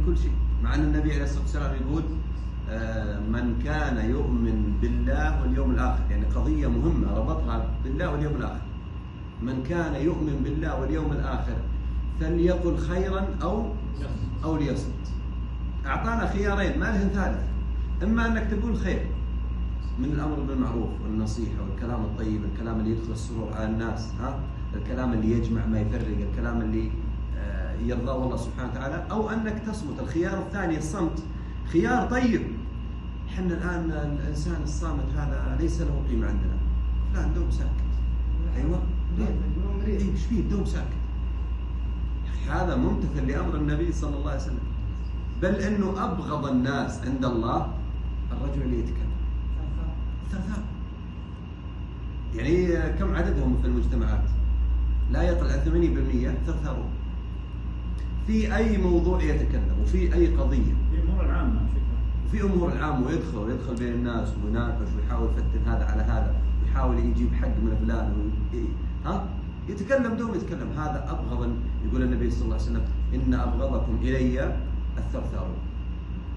كل شيء، مع أن النبي عليه الصلاة والسلام يقول من كان يؤمن بالله واليوم الآخر، يعني قضية مهمة ربطها بالله واليوم الآخر. من كان يؤمن بالله واليوم الآخر فليقل خيرا أو ليصمت. أعطانا خيارين ما لهن ثالث، إما أنك تقول خير من الأمر بالمعروف والنصيحة والكلام الطيب، الكلام اللي يدخل السرور على الناس، الكلام اللي يجمع ما يفرق، الكلام اللي يرضاه الله سبحانه وتعالى، أو أنك تصمت. الخيار الثاني الصمت خيار طيب. احنا الآن الإنسان الصامت هذا ليس له قيمة عندنا. فلان دوم ساكت. أيوة ليه؟ إيش فيه دوم ساكت؟ هذا ممتثل لأمر النبي صلى الله عليه وسلم. بل إنه أبغض الناس عند الله الرجل اللي يتكلم. ثرثار. يعني كم عددهم في المجتمعات؟ لا يقل عن 80% ثرثارون. في أي موضوع يتكلم وفي أي قضية. في أمور العامة. في أمور العامة ويدخل بين الناس ويناقش ويحاول يفتن هذا على هذا ويحاول يجيب حق من فلان يتكلم دون يتكلم. هذا أبغض. يقول النبي صلى الله عليه وسلم إن أبغضكم إلي الثرثارون.